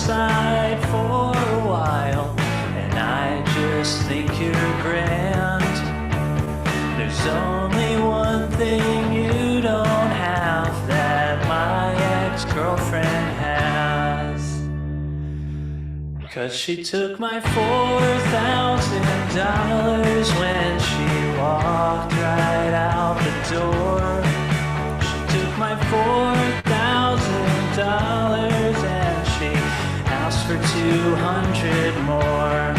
side for a while, and I just think you're grand. There's only one thing you don't have that my ex-girlfriend has. 'Cause she took my $4,000 when she walked right out the door. She took my $4,000 and she asked for 200 more.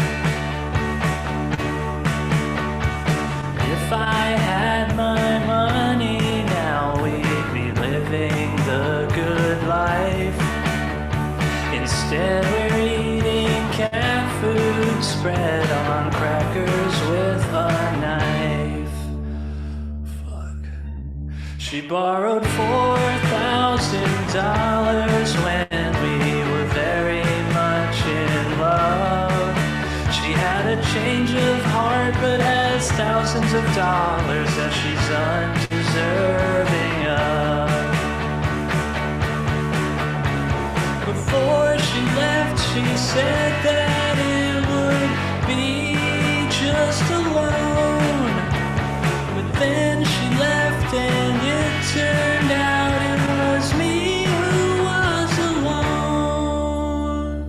If I had my money now, we'd be living the good life. Instead, we're eating cat food spread on crackers with a knife. Fuck. She borrowed $4,000 when we were very much in love. She had a change of heart but has thousands of dollars that she's undeserving of. Before she left, she said that it would be just a loan. But then she left and it turned out it was me who was alone.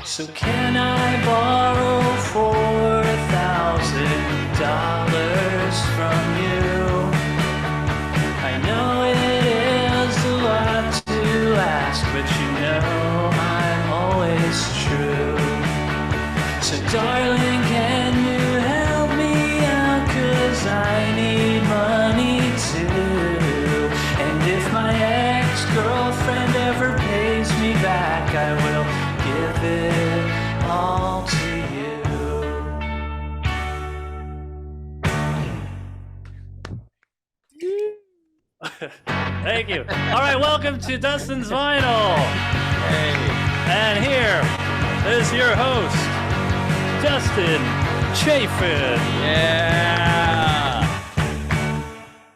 So can I borrow $4,000 from you? I know it is a lot to ask, but you know I'm always true. So darling, can you help me out? 'Cause I need money too. And if my ex-girlfriend ever pays me back, I will give it all to you. Thank you. All right, welcome to Dustin's Vinyl. Hey. And here is your host, Dustin Chafin. Yeah.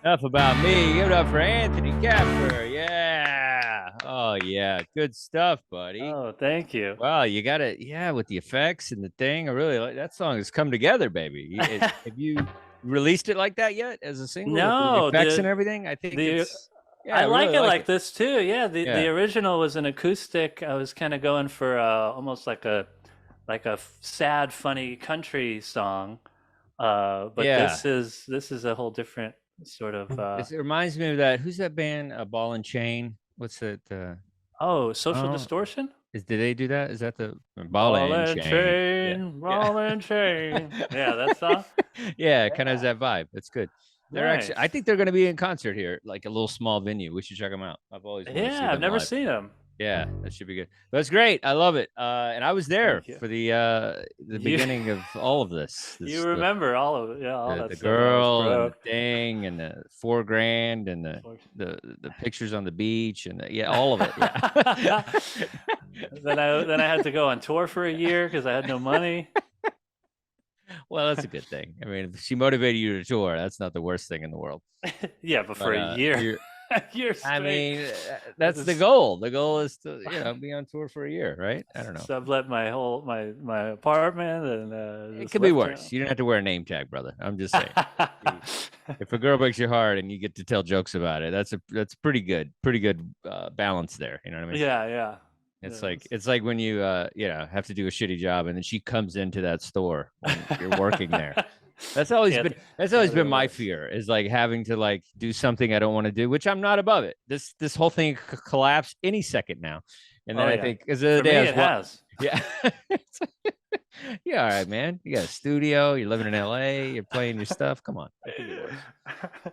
Enough about me. Give it up for Anthony Kapfer. Yeah. Oh, yeah. Good stuff, buddy. Oh, thank you. Wow, you got it. Yeah, with the effects and the thing. I really like that song. Has come together, baby. Have you released it like that yet as a single? No, with the effects and everything. I think it's. Yeah, I like really it like this too. Yeah, the Yeah. original was an acoustic. I was kind of going for almost like a sad, funny country song. But Yeah. this is a whole different sort of. It reminds me of that. Who's that band? Ball and Chain. What's that? Social oh. Distortion. Did they do that? Is that the Ball and Chain? Ball and Chain. Yeah, that song. Yeah, it kind of has that vibe. It's good. They're Nice. actually. I think they're going to be in concert here, like a little small venue. We should check them out. I've always. wanted to see I've them never live. seen them. Yeah, that should be good. That's great. I love it. And I was there Thank you. for the beginning of all of this. You remember all of it, all that the stuff. girl and the thing and the $4,000 and the pictures on the beach and all of it. Yeah. then I had to go on tour for a year because I had no money. Well, that's a good thing. I mean, if she motivated you to tour, that's not the worst thing in the world. Yeah, but for a year. Year straight. I mean, that's the goal. The goal is to be on tour for a year, right? I don't know. Sublet my whole my apartment and it could be worse. You don't have to wear a name tag, brother. I'm just saying. If a girl breaks your heart and you get to tell jokes about it, that's pretty good balance there. You know what I mean? Yeah. It's like when you have to do a shitty job and then she comes into that store when you're working there. That's always been my fear, is like having to like do something I don't want to do, which I'm not above it. This whole thing could collapse any second now. And then I think because the other day it has. Yeah. Yeah, all right, man. You got a studio, you're living in LA, you're playing your stuff. Come on.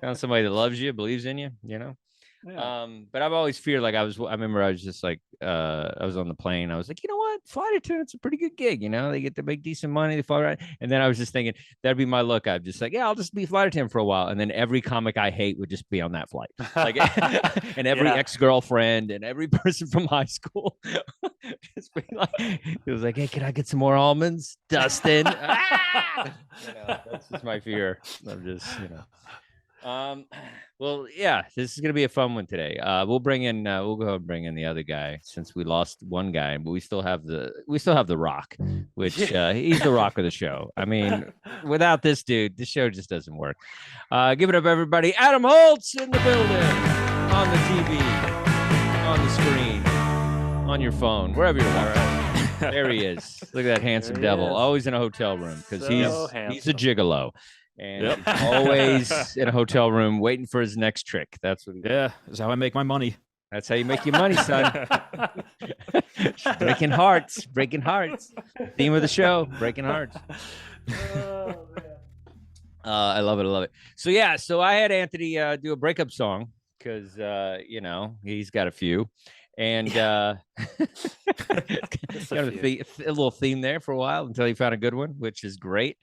Found somebody that loves you, believes in you, you know. Yeah. But I've always feared, like I remember I was just like I was on the plane, I was like, you know what, flight attendant's a pretty good gig, you know, they get to make decent money, they fly right. And then I was just thinking that'd be my look. I'd just like, yeah, I'll just be flight attendant for a while, and then every comic I hate would just be on that flight, like and every ex-girlfriend and every person from high school just be like, it was like, hey, can I get some more almonds, Dustin? You know, that's just my fear. I'm just, Well, yeah, this is gonna be a fun one today. We'll go ahead and bring in the other guy since we lost one guy, but we still have the Rock, which he's the Rock of the show. I mean, without this dude, the show just doesn't work. Give it up, everybody! Adam Holtz in the building, on the TV, on the screen, on your phone, wherever you are. There he is. Look at that handsome devil, always in a hotel room because he's a gigolo. And he's always in a hotel room waiting for his next trick. That's what. That's how I make my money. That's how you make your money, son. breaking hearts. Theme of the show: breaking hearts. Oh, man. I love it. So I had Anthony do a breakup song because he's got a few, and got a little theme there for a while until he found a good one, which is great.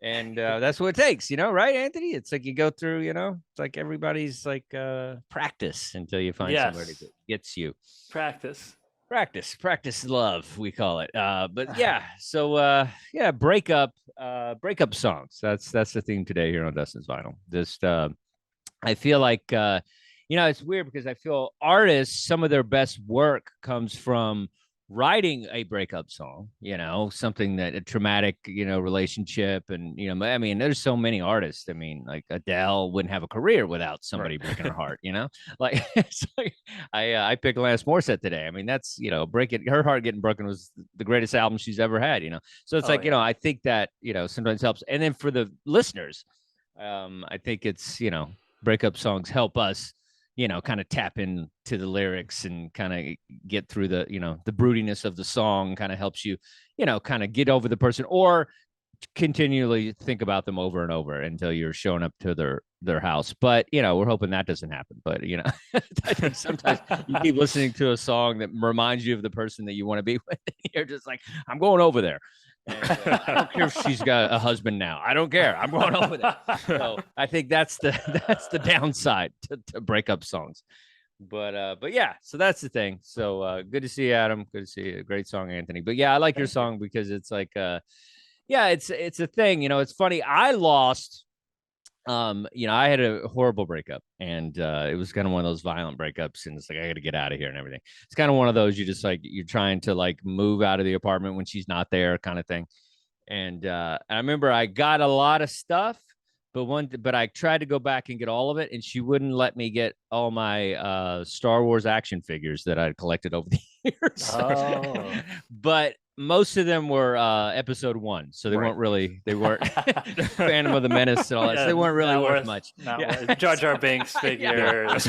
And that's what it takes, right, Anthony? It's like you go through, it's like everybody's like practice until you find somebody that gets you. Practice love, we call it. But yeah, so breakup songs. That's the theme today here on Dustin's Vinyl. Just I feel like it's weird because I feel artists, some of their best work comes from writing a breakup song, something that a traumatic, relationship. And, I mean, there's so many artists. I mean, like Adele wouldn't have a career without somebody breaking her heart, like, it's like I picked Alanis Morissette today. I mean, that's, her heart getting broken was the greatest album she's ever had, so it's I think that, sometimes helps. And then for the listeners, I think it's, breakup songs help us, kind of tap into the lyrics and kind of get through the, the broodiness of the song kind of helps you, kind of get over the person or continually think about them over and over until you're showing up to their house. But, we're hoping that doesn't happen. But, I think sometimes you keep listening to a song that reminds you of the person that you want to be with. You're just like, I'm going over there. And, I don't care if she's got a husband now. I don't care. I'm going over there. So I think that's the downside to breakup songs. But yeah, so that's the thing. So good to see you, Adam. Good to see you. Great song, Anthony. But yeah, I like your song because it's like it's a thing. It's funny. I lost. I had a horrible breakup, and it was kind of one of those violent breakups, and it's like I got to get out of here and everything. It's kind of one of those you're trying to like move out of the apartment when she's not there, kind of thing. And I remember I got a lot of stuff, but I tried to go back and get all of it, and she wouldn't let me get all my Star Wars action figures that I'd collected over the years. Oh. But most of them were episode 1, so they weren't Phantom of the Menace and all that. So they weren't really worth much. Jar Jar Binks figures.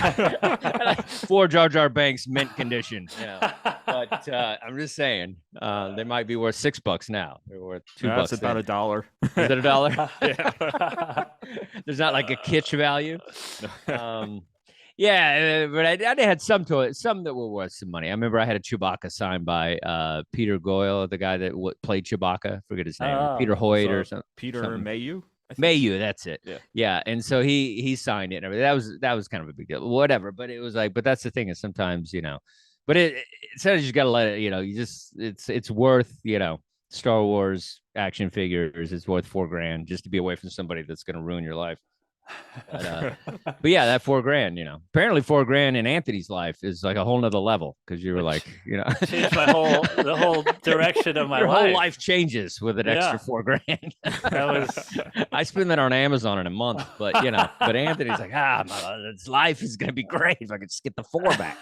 4 Jar Jar Binks mint condition. But I'm just saying, they might be worth $6 now. They're worth $2. That's about $1. Is it $1? Yeah. There's not like a kitsch value. Yeah, but I had some that were worth some money. I remember I had a Chewbacca signed by Peter Goyle, the guy that played Chewbacca. I forget his name. Peter Hoyt or something. Peter Mayhew. Mayhew, that's it. Yeah. Yeah, and so he signed it and everything. That was kind of a big deal. Whatever, but it was like, but that's the thing is sometimes but it sometimes you just gotta let it. You just it's worth Star Wars action figures. It's worth $4,000 just to be away from somebody that's gonna ruin your life. But yeah, that $4,000, apparently $4,000 in Anthony's life is like a whole nother level because you were like, changed the whole direction of my your life. Whole life changes with an extra $4,000. I spend that on Amazon in a month, but but Anthony's like, this life is gonna be great if I could just get the 4 back.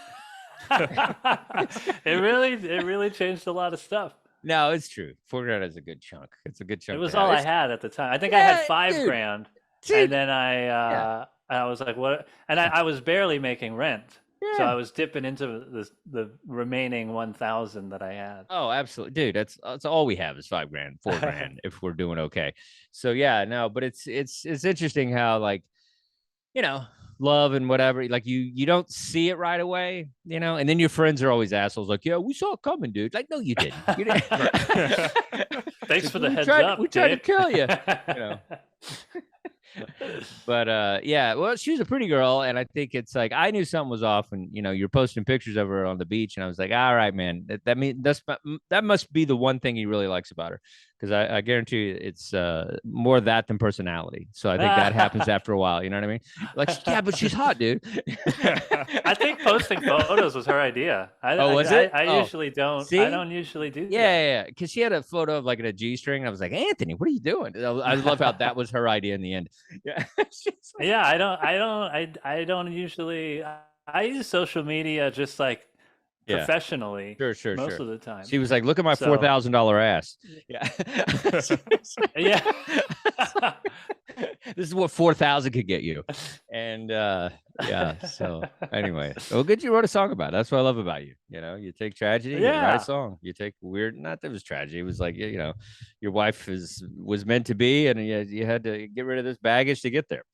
It really changed a lot of stuff. No, it's true. $4,000 is a good chunk. It's a good chunk. It was all I had at the time. I think I had $5,000. And then I was like, what? And I was barely making rent. Yeah. So I was dipping into the remaining 1,000 that I had. Oh, absolutely. Dude, that's all we have is $5,000, $4,000 if we're doing okay. So yeah, no, but it's interesting how like, love and whatever, like you don't see it right away, and then your friends are always assholes like, yeah, we saw it coming, dude. Like, no, you didn't. You didn't. Thanks for the heads up. We tried to kill you. But yeah, well, she was a pretty girl, and I think it's like I knew something was off, and you're posting pictures of her on the beach, and I was like, all right, man, that must be the one thing he really likes about her. because I guarantee you it's more that than personality. So I think that happens after a while. You know what I mean? Like, yeah, but she's hot, dude. I think posting photos was her idea. Oh, was it? I Oh. usually don't. See? I don't usually do that. Yeah. Because she had a photo of like in a G string. And I was like, Anthony, what are you doing? I love how that was her idea in the end. Yeah. Yeah, I don't usually. I use social media just like professionally. Sure. Most of the time. She was like, look at my $4,000 ass. Yeah. Yeah. This is what 4,000 could get you. And yeah. So anyway, well, good. You wrote a song about it. That's what I love about you. You know, you take tragedy, you write a song. You take weird. Not that it was tragedy. It was like, you know, your wife was meant to be, and you had to get rid of this baggage to get there.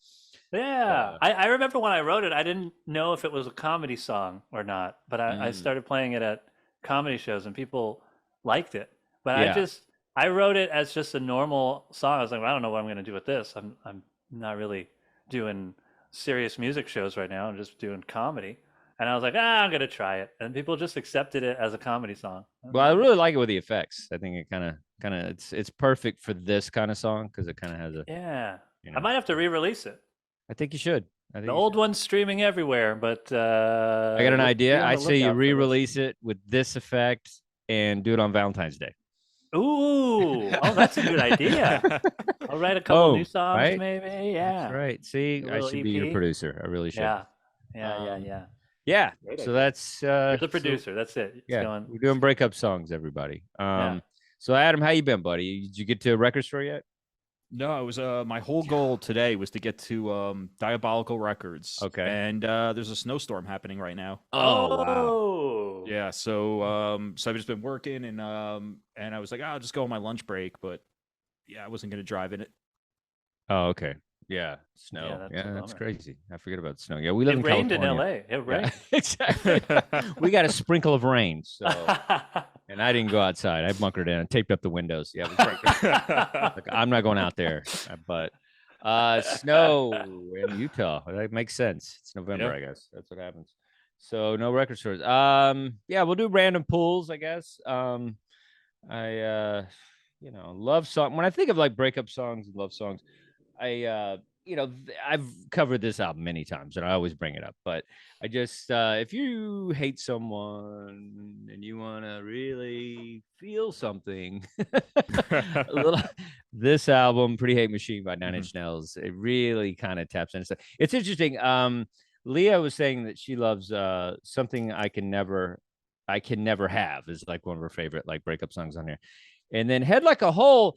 Yeah, I remember when I wrote it, I didn't know if it was a comedy song or not, but I started playing it at comedy shows and people liked it. But I wrote it as just a normal song. I was like, well, I don't know what I'm going to do with this. I'm not really doing serious music shows right now. I'm just doing comedy. And I was like, I'm going to try it. And people just accepted it as a comedy song. Well, I really like it with the effects. I think it kind of it's perfect for this kind of song because it kind of has a You know. I might have to re-release it. I think you should. The old one's streaming everywhere, but I got an idea. I say you re-release it with this effect and do it on Valentine's Day. Ooh, that's a good idea. I'll write a couple new songs, maybe. Yeah, that's right. See, I should be your producer. I really should. Yeah. So that's you're the producer. That's it. We're doing breakup songs, everybody. So Adam, how you been, buddy? Did you get to a record store yet? No, it was my whole goal today was to get to Diabolical Records. Okay. And there's a snowstorm happening right now. Oh, wow. Yeah, so I've just been working and I was like, I'll just go on my lunch break, but yeah, I wasn't gonna drive in it. Oh, okay. Yeah, snow. Yeah, that's crazy. I forget about snow. Yeah, we live in California. It rained in LA. It rained. Yeah, exactly. We got a sprinkle of rain, so and I didn't go outside. I bunkered in and taped up the windows. Yeah, it was like, I'm not going out there. But snow in Utah. That makes sense. It's November, I guess. That's what happens. So no record stores. Yeah, we'll do random pulls, I guess. I love song. When I think of like breakup songs and love songs, I've covered this album many times and I always bring it up, but I just, if you hate someone and you want to really feel something, this album, Pretty Hate Machine by Nine Inch Nails, it really kind of taps into stuff. It's interesting. Leah was saying that she loves Something I Can Never Have is like one of her favorite like breakup songs on here. And then Head Like a Hole,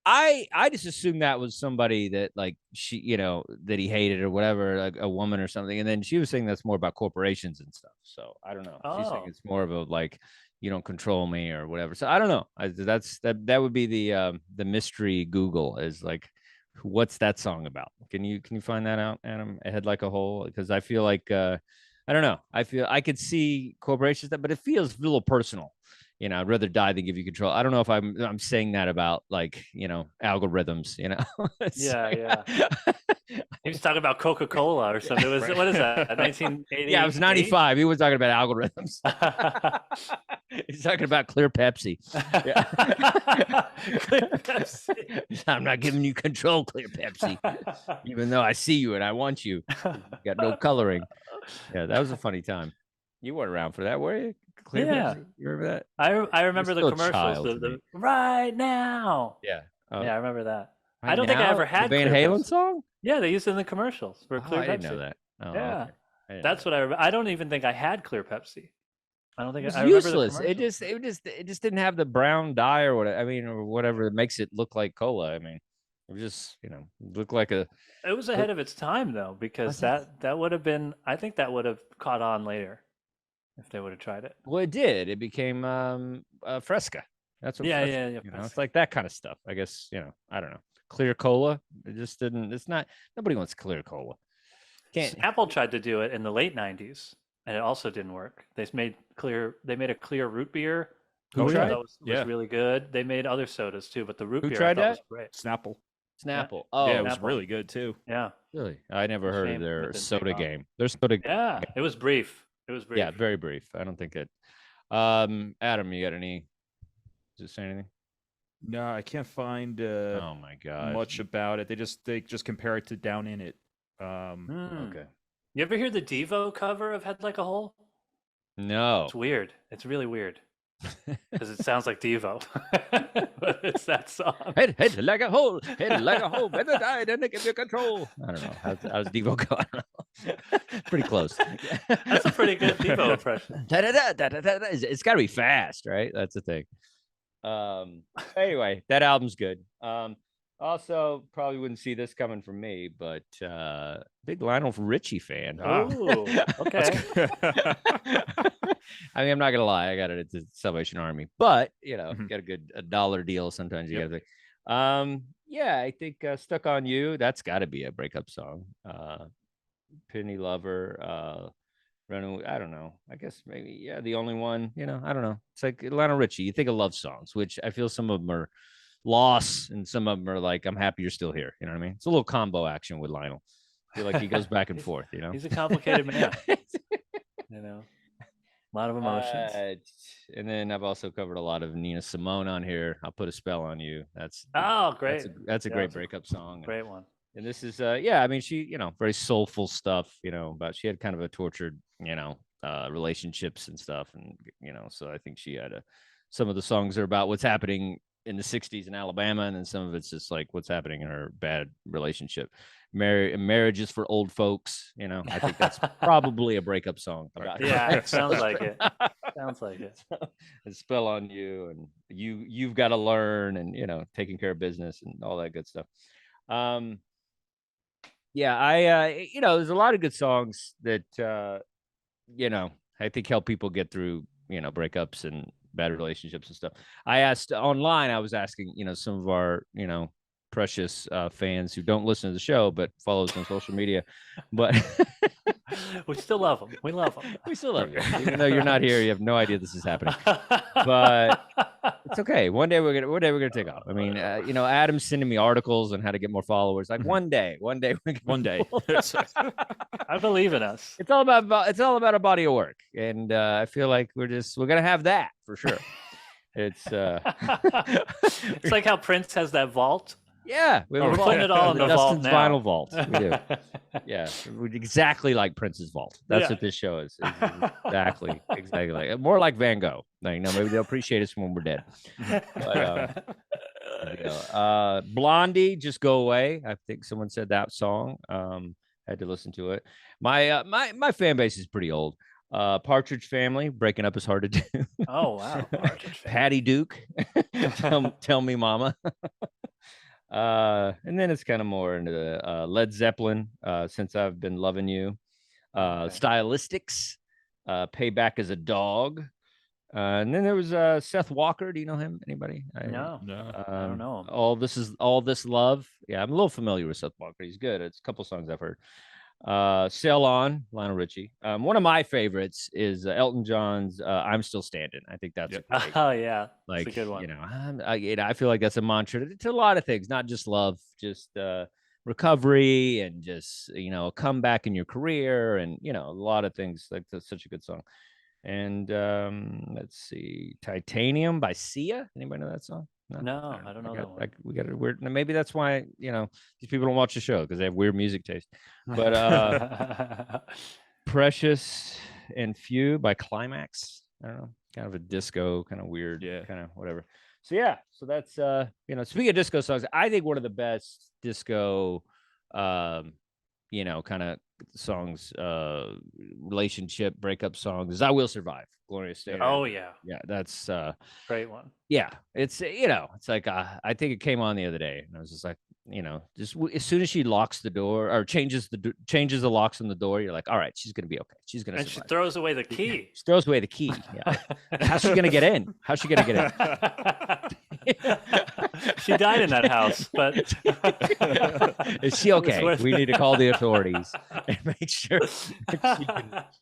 I just assumed that was somebody that like she, that he hated or whatever, like a woman or something. And then she was saying that's more about corporations and stuff. So I don't know. She's saying it's more of a like, you don't control me or whatever. So I don't know. That would be the mystery Google is like, what's that song about? Can you find that out, Adam? Head Like a Hole? Because I feel like I don't know. I feel I could see corporations but it feels a little personal. I'd rather die than give you control. I don't know if I'm saying that about like, algorithms, Yeah. He was talking about Coca-Cola or something. What is that? 1980? Yeah, it was 95. He was talking about algorithms. He's talking about Clear Pepsi. Yeah. Clear Pepsi. I'm not giving you control, Clear Pepsi. Even though I see you and I want you. You got no coloring. Yeah, that was a funny time. You weren't around for that, were you? Clear Pepsi? You remember that? I remember the commercials. The right now. Yeah. Yeah, I remember that. Right I don't think I ever had the Van Halen song. Yeah, they used it in the commercials for Clear Pepsi. I didn't know that. Oh, yeah, okay. That's what I don't even think I had Clear Pepsi. I don't think it was useless. It just didn't have the brown dye or whatever. I mean, or whatever that makes it look like cola. I mean, it was just looked like a. It was ahead of its time though, because that would have been. I think that would have caught on later. If they would have tried it. Well, it did. It became Fresca. That's what. Yeah. It's like that kind of stuff. I guess I don't know. Clear cola. It just didn't. It's not. Nobody wants clear cola. Apple tried to do it in the late '90s, and it also didn't work. They made a clear root beer. Who tried? That was really good. They made other sodas too, but the root beer tried that? Was great. Snapple. Snapple. Yeah. Oh, yeah, it was really good too. Yeah. Really? I never heard of their soda game. Their soda. Yeah, it was brief. It was brief. Yeah, very brief. I don't think it. Adam, you got any? Does it say anything? No, I can't find Oh my god. much about it. They just compare it to Down in It. Okay. You ever hear the Devo cover of Head Like a Hole? No. It's weird. It's really weird because it sounds like Devo, but it's that song. Head like a hole, better die than to give you control. I don't know. How's Devo go? I don't know. Pretty close. That's a pretty good Devo impression. It's got to be fast, right? That's the thing. Anyway, that album's good. Also, probably wouldn't see this coming from me, but big Lionel Richie fan. Oh, okay. I mean, I'm not gonna lie, I got it at the Salvation Army, but you know, get a dollar deal. Sometimes you gotta think. Yeah, I think "Stuck on You." That's got to be a breakup song. "Penny Lover." Running, I don't know. I guess maybe The Only One. You know, I don't know. It's like Lionel Richie. You think of love songs, which I feel some of them are loss, and some of them are like, "I'm happy you're still here." You know what I mean? It's a little combo action with Lionel. I feel like he goes back and forth. You know, he's a complicated man. You know, a lot of emotions. And then I've also covered a lot of Nina Simone on here. "I'll Put a Spell on You." Great. That's a great breakup song. Great one. And this is I mean, she, you know, very soulful stuff, you know, but she had kind of a tortured, you know, relationships and stuff. And, you know, so I think she had some of the songs are about what's happening in the 60s in Alabama. And then some of it's just like what's happening in her bad relationship. Marriages for Old Folks. You know, I think that's probably a breakup song. Yeah, it sounds like it. Sounds like it. "A Spell on You," and you've got to learn, and, you know, taking care of business and all that good stuff. I you know, there's a lot of good songs that you know, I think help people get through, you know, breakups and bad relationships and stuff. I asked online, I was asking, you know, some of our, you know, precious fans who don't listen to the show but follow us on social media, but we still love them. We love them. We still love you. Even though you're not here, you have no idea this is happening. But it's okay. One day we're gonna take off. I mean, you know, Adam's sending me articles on how to get more followers. Like one day. One day. I believe in us. It's all about a body of work, and I feel like we're gonna have that for sure. It's it's like how Prince has that vault. Yeah, we're putting it all in the vault Dustin's now. vinyl vault. We do. Yeah, exactly like Prince's vault. That's what this show is. Exactly like, more like Van Gogh. Like, you know, maybe they'll appreciate us when we're dead. But, you know, Blondie, "Just Go Away." I think someone said that song. Had to listen to it. My fan base is pretty old. Partridge Family, "Breaking Up Is Hard to Do." Oh wow, Patty Duke, tell Me Mama. And then it's kind of more into the Led Zeppelin, "Since I've Been Loving You." Stylistics, "Payback as a Dog." And then there was Seth Walker. Do you know him? Anybody? No. I don't know him. All This Love. Yeah, I'm a little familiar with Seth Walker. He's good. It's a couple songs I've heard. "Sail On," Lionel Richie. One of my favorites is Elton John's "I'm Still Standing." I think that's oh yeah, like that's a good one. You know, I feel like that's a mantra to a lot of things, not just love, just recovery, and just, you know, a comeback in your career, and, you know, a lot of things. Like, that's such a good song. And let's see, "Titanium" by Sia. Anybody know that song? No, I don't know that one. Like, we got a weird. Maybe that's why, you know, these people don't watch the show, because they have weird music taste. But "Precious and Few" by Climax. I don't know, kind of a disco, kind of weird, kind of whatever. So that's you know, speaking of disco songs, I think one of the best disco, you know, kind of songs, relationship breakup songs, is "I Will Survive," Gloria Steinem. Oh yeah, that's great one. Yeah, it's, you know, it's like I think it came on the other day, and I was just like, you know, just as soon as she locks the door or changes the locks on the door, you're like, all right, she's gonna be okay. She's gonna. And survive. she throws away the key. She throws away the key. Yeah. How's she gonna get in? How's she gonna get in? She died in that house, but is she okay? We need to call the authorities and make sure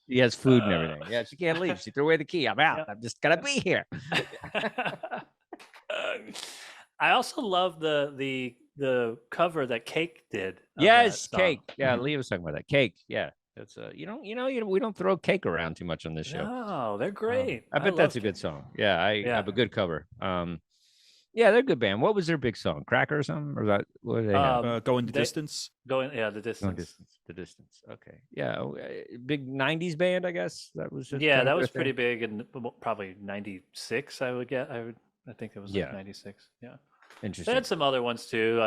she has food and everything. Yeah, she can't leave. She threw away the key. I'm out. I'm just gonna be here. I also love the cover that Cake did. Yes, Cake. Yeah, Leah was talking about that. Cake. Yeah, that's we don't throw Cake around too much on this show. No, they're great. I bet that's a good song. Yeah, I have a good cover. Yeah, they're a good band. What was their big song? Cracker or something? Or that what did they have? Going the they- distance. The No distance. distance. The distance. Okay. Yeah. Big '90s band, I guess. That was just Yeah, kind that of was their pretty thing. big in probably '96. I think it was like Yeah. '96. Yeah. They Interesting. had some other ones too.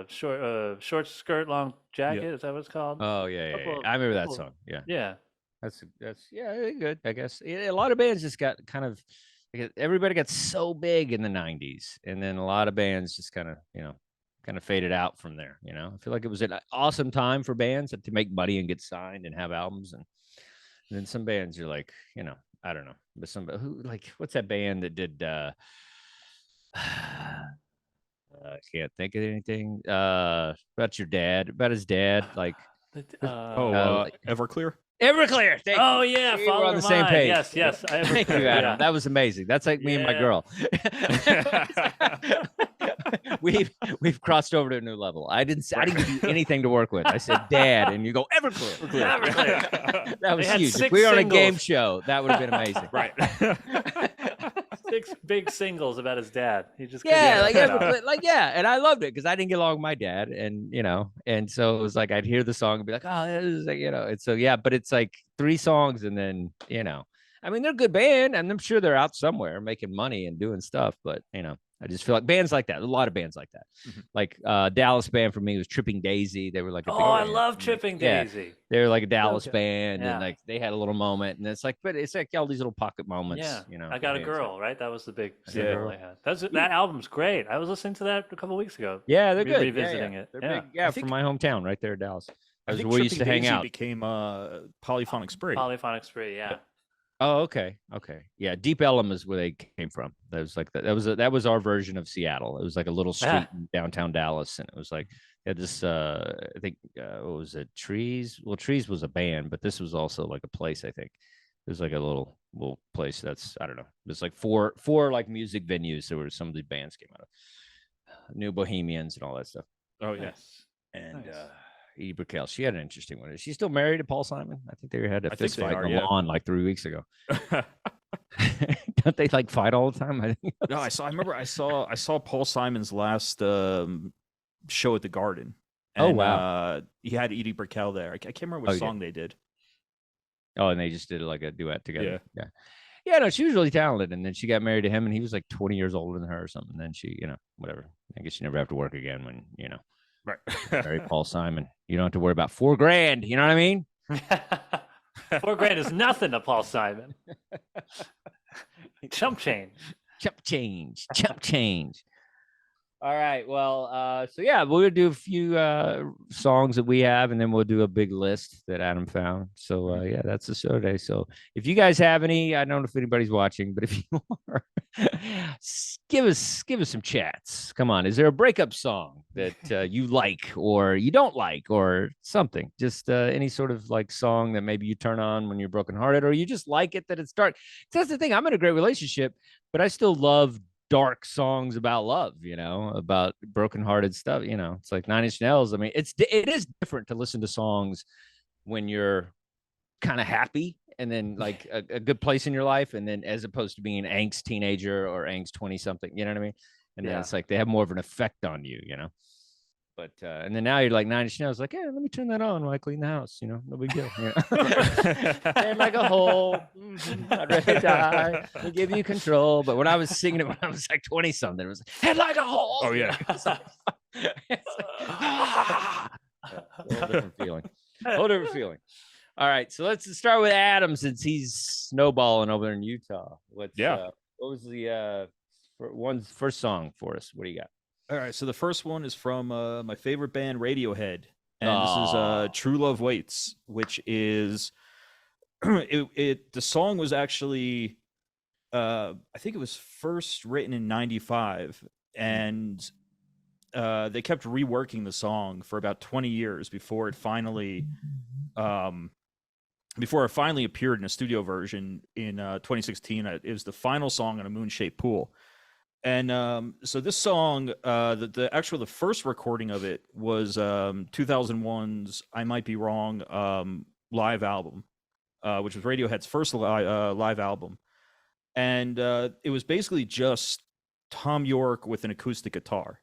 Short skirt, long jacket. Is that what it's called? Oh yeah, Couple of- I remember that couple of- song. Yeah. Yeah. That's yeah, they're good. I guess a lot of bands just got kind of everybody got so big in the '90s, and then a lot of bands just kind of faded out from there. I feel like it was an awesome time for bands to make money and get signed and have albums, and then some bands are like, I don't know, but some who like what's that band that did? I can't think of anything. About your dad, about his dad, like like- Everclear. Everclear. Thank Oh you. yeah, See, we're Follow on Your the same Mind. page. Yes. Thank you, Adam. That was amazing. That's like me and my Yeah. girl. we've crossed over to a new level. I didn't give you anything to work with. I said Dad, and you go Everclear. Everclear. That was They had huge. If 6 we were on a game singles. show, that would have been amazing. Right. 6 big singles about his dad. He just Yeah, couldn't get it out. and I loved it because I didn't get along with my dad, and so it was like I'd hear the song and be like, oh, this is like, and so yeah, but it's like 3 songs, and then I mean, they're a good band, and I'm sure they're out somewhere making money and doing stuff, but I just feel like bands like that, a lot of bands like that, like Dallas band for me was Tripping Daisy. They were like, a big Oh, I band. love Tripping Yeah. Daisy. They were like a Dallas Okay. band, Yeah. and like they had a little moment, and it's like all these little pocket moments. Yeah, I Got a bands. Girl, right? That was the big Got a single Girl. they had. That album's great. I was listening to that a couple weeks ago. Yeah, they're good. Revisiting yeah. it. They're Yeah. big. Yeah, I think- from my hometown, right there, Dallas. I That's think where we used to Tripping hang Daisy out. became Polyphonic Spree. Polyphonic Spree, yeah. Oh, okay. Yeah, Deep Ellum is where they came from. That was like that was our version of Seattle. It was like a little street in downtown Dallas, and it was like they had this. I think what was it? Trees. Well, Trees was a band, but this was also like a place. I think it was like a little place. That's I don't know. There's like four like music venues. There were some of the bands came out of New Bohemians and all that stuff. Oh yeah. Nice. And Nice. Edie Brickell, she had an interesting one. Is she still married to Paul Simon? I think they had a I think fist they fight are, in the yeah. lawn like 3 weeks ago. Don't they like fight all the time? I think. No, I remember I saw Paul Simon's last show at the Garden. Oh, And, wow. he had Edie Brickell there. I can't remember which Oh, yeah. song they did. Oh, and they just did like a duet together. Yeah. Yeah. No, she was really talented, and then she got married to him, and he was like 20 years older than her or something. And then she, whatever. I guess you never have to work again when Right. marry Paul Simon. You don't have to worry about $4,000. You know what I mean? $4,000 is nothing to Paul Simon. Chump change. Chump change. All right. Well, so yeah, we'll do a few songs that we have, and then we'll do a big list that Adam found. So yeah, that's the show today. So if you guys have any, I don't know if anybody's watching, but if you are, give us some chats. Come on, is there a breakup song that you like or you don't like or something? Just any sort of like song that maybe you turn on when you're brokenhearted, or you just like it that it's dark. That's the thing. I'm in a great relationship, but I still love dark songs about love, about brokenhearted stuff. It's like Nine Inch Nails. I mean, it is different to listen to songs when you're kind of happy and then like a good place in your life, and then as opposed to being angst teenager or angst 20 something, you know what I mean? And then it's like they have more of an effect on you, But and then now you're like Nine Inch Nails, like, yeah, let me turn that on while I clean the house, no big deal. Head like a hole, I'd rather die. They give you control. But when I was singing it when I was like 20 something, it was head like a hole. Oh yeah. It's like, a whole different feeling. All right, so let's start with Adam since he's snowballing over in Utah. What was the first song for us? What do you got? All right, so the first one is from my favorite band, Radiohead, and this is "True Love Waits," which is the song was actually I think it was first written in nings, and they kept reworking the song for about 20 years before it finally appeared in a studio version in 2016. It was the final song on a moon-shaped pool. And so this song, the first recording of it was 2001's "I Might Be Wrong" live album, which was Radiohead's first live album, and it was basically just Tom York with an acoustic guitar.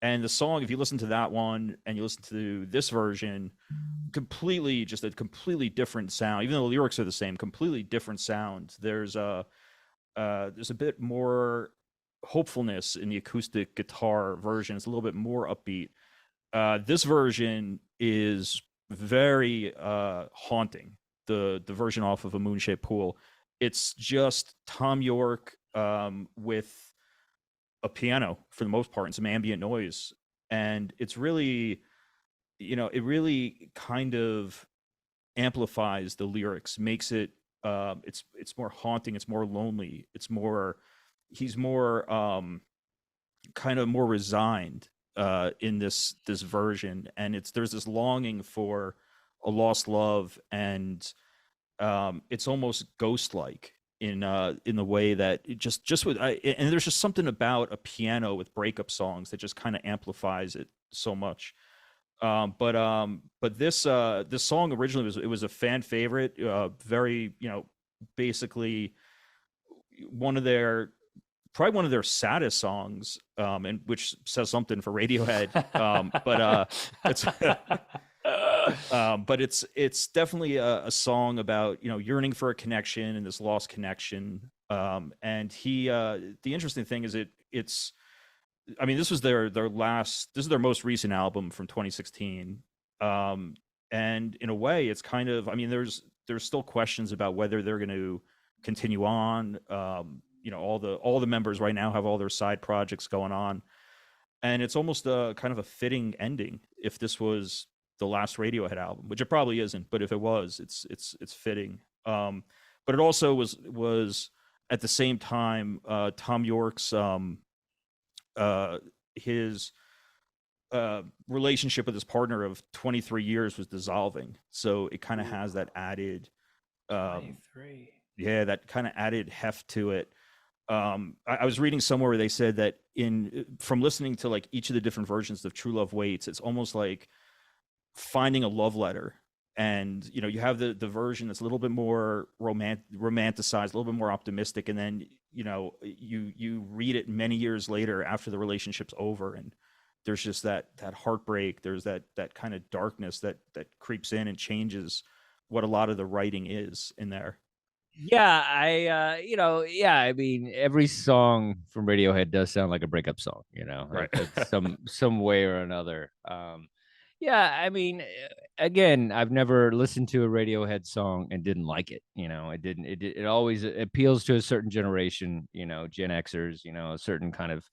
And the song, if you listen to that one and you listen to this version, just a completely different sound. Even though the lyrics are the same, completely different sound. There's a bit more hopefulness in the acoustic guitar version. It's a little bit more upbeat. This version is very haunting. The version off of A Moon-Shaped Pool. It's just Tom York with a piano for the most part and some ambient noise, and it's really, it really kind of amplifies the lyrics, makes it it's more haunting, it's more lonely, he's more kind of more resigned in this version, and there's this longing for a lost love, and it's almost ghost-like in the way that it just with and there's just something about a piano with breakup songs that just kind of amplifies it so much. But this song originally was a fan favorite, very, basically probably one of their saddest songs, and which says something for Radiohead. But it's definitely a song about, yearning for a connection and this lost connection. And the interesting thing is this was their this is their most recent album from 2016. And in a way it's kind of, there's still questions about whether they're going to continue on. All the members right now have all their side projects going on, and it's almost a kind of a fitting ending if this was the last Radiohead album, which it probably isn't, but if it was, it's fitting. But it also was at the same time, Tom York's his relationship with his partner of 23 years was dissolving, so it kind of has that added 23. Yeah, that kind of added heft to it. I was reading somewhere where they said that from listening to like each of the different versions of True Love Waits, it's almost like finding a love letter. And you have the version that's a little bit more romanticized, a little bit more optimistic, and then you read it many years later after the relationship's over, and there's just that heartbreak, there's that kind of darkness that creeps in and changes what a lot of the writing is in there. Yeah, every song from Radiohead does sound like a breakup song, Right. some way or another. Again, I've never listened to a Radiohead song and didn't like it. It always appeals to a certain generation, Gen Xers, a certain kind of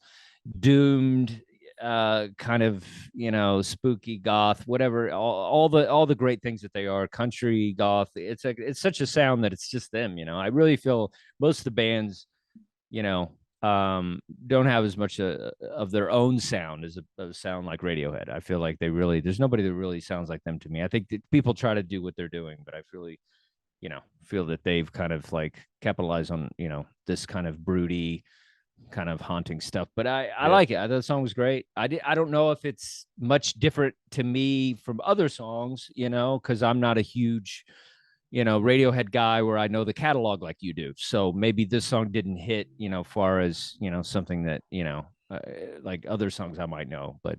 doomed, kind of, spooky goth, whatever, all the great things that they are, country goth. It's such a sound that it's just them. I really feel most of the bands, don't have as much of their own sound as a sound like Radiohead. I feel like there's nobody that really sounds like them to me. I think that people try to do what they're doing, but I really, feel that they've kind of like capitalized on, this kind of broody, kind of haunting stuff. But I like it. I thought the song was great. I don't know if it's much different to me from other songs, because I'm not a huge Radiohead guy where I know the catalog like you do. So maybe this song didn't hit, far as, something that, like other songs I might know. But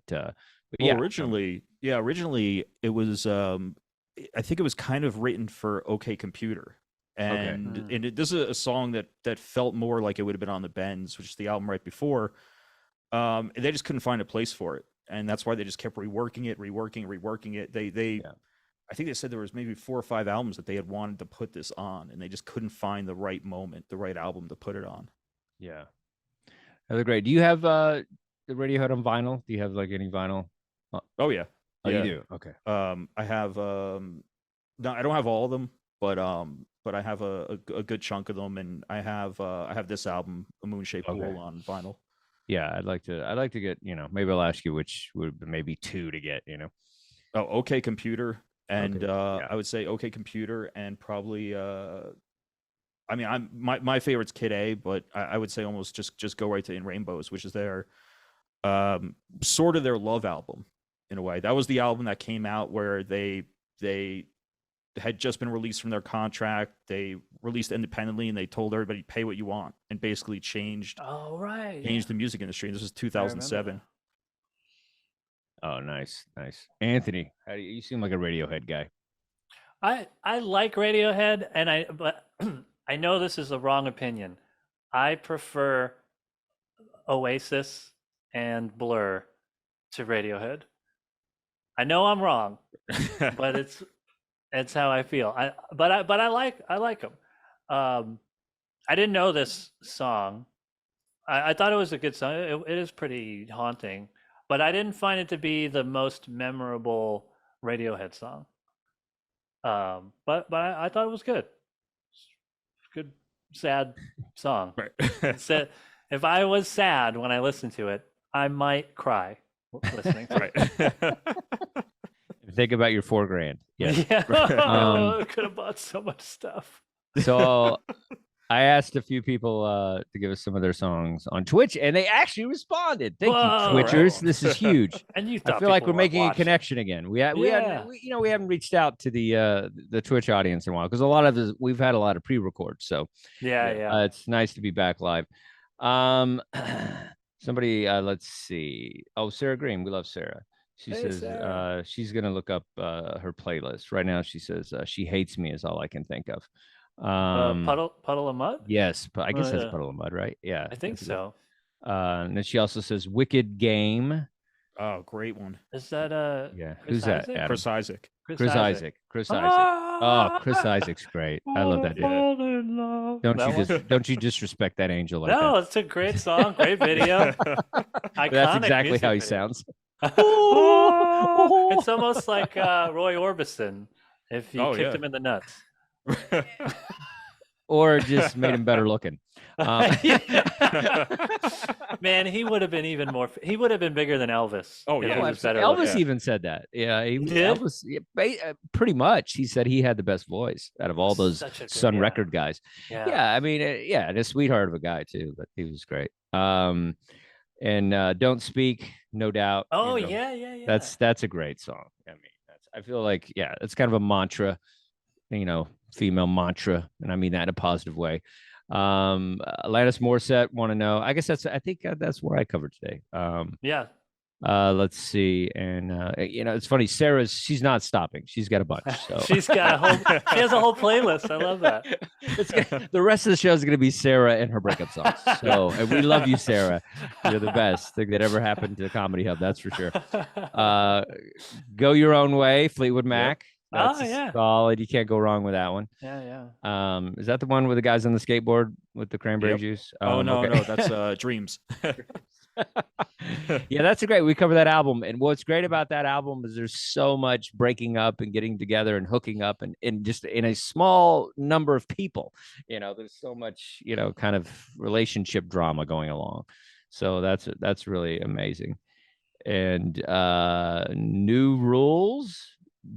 yeah. Originally it was, I think it was kind of written for OK Computer. And, this is a song that felt more like it would have been on the Bends, which is the album right before. And they just couldn't find a place for it. And that's why they just kept reworking it. They I think they said there was maybe 4 or 5 albums that they had wanted to put this on, and they just couldn't find the right moment, the right album to put it on. Yeah. They're great. Do you have the Radiohead on vinyl? Do you have like any vinyl? Oh yeah. Oh, you do? Okay. I have no, I don't have all of them, but I have a good chunk of them, and I have this album, A Moon-Shaped Pool, on vinyl. Yeah, I'd like to get, maybe I'll ask you which would maybe 2 to get, Oh, OK Computer. And I would say OK Computer, and probably my favorite's Kid A, but I would say almost just go right to In Rainbows, which is their sort of their love album in a way. That was the album that came out where they had just been released from their contract. They released independently, and they told everybody pay what you want, and basically changed Oh, right. the music industry. This was 2007. Oh, nice. Anthony, you seem like a Radiohead guy. I like Radiohead, but I know this is a wrong opinion. I prefer Oasis and Blur to Radiohead. I know I'm wrong, but it's how I feel. I like them. I didn't know this song. I thought it was a good song. It is pretty haunting, but I didn't find it to be the most memorable Radiohead song. But I thought it was good. Good, sad song. Right. So if I was sad when I listened to it, I might cry listening to it. Think about your $4,000. Yes. Yeah. I could have bought so much stuff. So I asked a few people to give us some of their songs on Twitch, and they actually responded. Thank you, Twitchers. Right. This is huge. And you I feel like we're making a connection again. We haven't reached out to the Twitch audience in a while because a lot of we've had a lot of pre-records. So yeah. It's nice to be back live. Somebody, let's see. Oh, Sarah Green. We love Sarah. She says she's gonna look up her playlist right now. She says She Hates Me is all I can think of. Puddle of Mud. Yes, I guess that's Puddle of Mud, right? Yeah, I think so. And then she also says Wicked Game. Oh, great one. Is that yeah? Chris Who's that? Isaac? Adam? Chris Isaac. Chris Isaac. Oh, Chris Isaac's great. I love that dude. Don't you disrespect that angel like that? No, it's a great song, great video. That's exactly how he sounds. It's almost like Roy Orbison if you kicked him in the nuts. Or just made him better looking. Man, he would have been even more. He would have been bigger than Elvis. Oh yeah, Elvis even said that. Yeah, he did. Elvis, pretty much. He said he had the best voice out of all those Sun Record guys. Yeah, I mean, and a sweetheart of a guy too. But he was great. And Don't Speak, no doubt. Oh yeah. That's a great song. I mean, I feel like it's kind of a mantra. Female mantra, and I mean that in a positive way. Alanis Morissette, Want to Know. I guess I think that's where I covered today. Let's see, and it's funny. She's not stopping. She's got a bunch. So. She has a whole playlist. I love that. The rest of the show is going to be Sarah and her breakup songs. So, and we love you, Sarah. You're the best thing that ever happened to ComedyHub. That's for sure. Go Your Own Way, Fleetwood Mac. Yep. That's solid. You can't go wrong with that one. Yeah. Is that the one with the guys on the skateboard with the cranberry juice? No, that's Dreams. Yeah, that's great. We cover that album, and what's great about that album is there's so much breaking up and getting together and hooking up, and just in a small number of people. There's so much kind of relationship drama going along. So that's really amazing. And New Rules.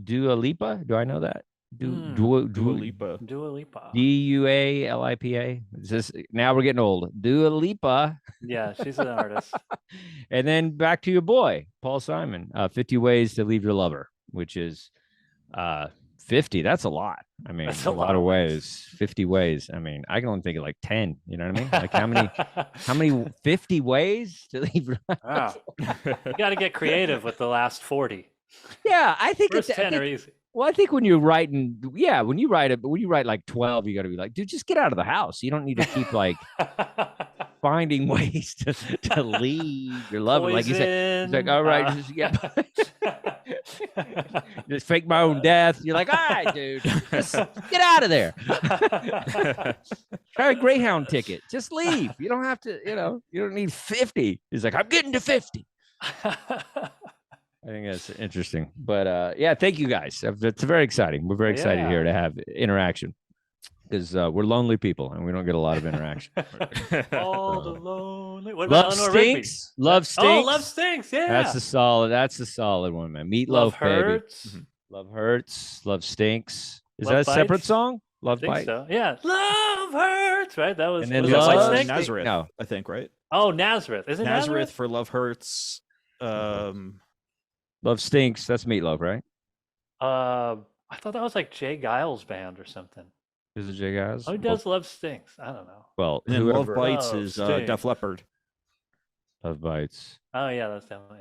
Dua Lipa, do I know that? Dua Lipa. Dualipa. Now we're getting old. Dua Lipa. Yeah, she's an artist. And then back to your boy, Paul Simon. 50 Ways to Leave Your Lover, which is 50. That's a lot. I mean, that's a lot of ways. 50 ways. I mean, I can only think of like 10. You know what I mean? Like how many 50 ways to leave your life? Wow. You got to get creative with the last 40. Yeah, I think first 10 are easy. Well, I think when you're writing, when you write like 12, you got to be like, dude, just get out of the house. You don't need to keep like finding ways to leave your love. Like you said, it's like, all right, just fake my own death. You're like, all right, dude, just get out of there. Try a Greyhound ticket. Just leave. You don't have to, you don't need 50. He's like, I'm getting to 50. I think that's interesting, but thank you guys. It's very exciting. We're very excited here to have interaction because we're lonely people and we don't get a lot of interaction. All the lonely. What Love about Stinks. Love Stinks. Oh, Love Stinks. Yeah, that's a solid one, man. Meatloaf, Love Hurts. Baby. Love Hurts. Love Stinks. Is that a separate song? Love Bites. So. Yeah, Love Hurts. Right. That was. And then Nazareth. No, I think right. Oh, Nazareth. Is it Nazareth for Love Hurts? Love Stinks. That's Meatloaf, right? I thought that was like Jay Giles' band or something. Is it Jay Guys? Who does Love Stinks? I don't know. Well, And then Love whoever Bites Oh, is Sting. Def Leppard. Love Bites. Oh yeah, that's definitely.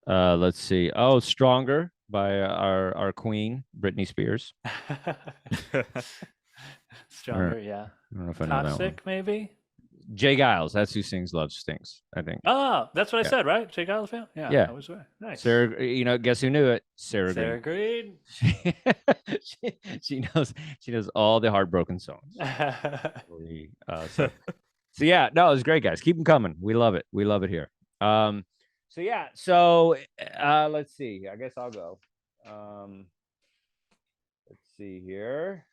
Let's see. Oh, Stronger by our queen, Britney Spears. Yeah. Stronger, yeah. I don't know if I know that one. Toxic, maybe. Jay Giles, that's who sings Love Stinks, I think. Oh, that's what I Yeah. said, right? Jay Giles band. Yeah, Yeah. I was right. Nice. Sarah, you know, guess who knew it? Sarah. Sarah Green. Green. she knows all the heartbroken songs. So yeah, no, it was great, guys. Keep them coming. We love it. We love it here. So let's see. I guess I'll go. Let's see here.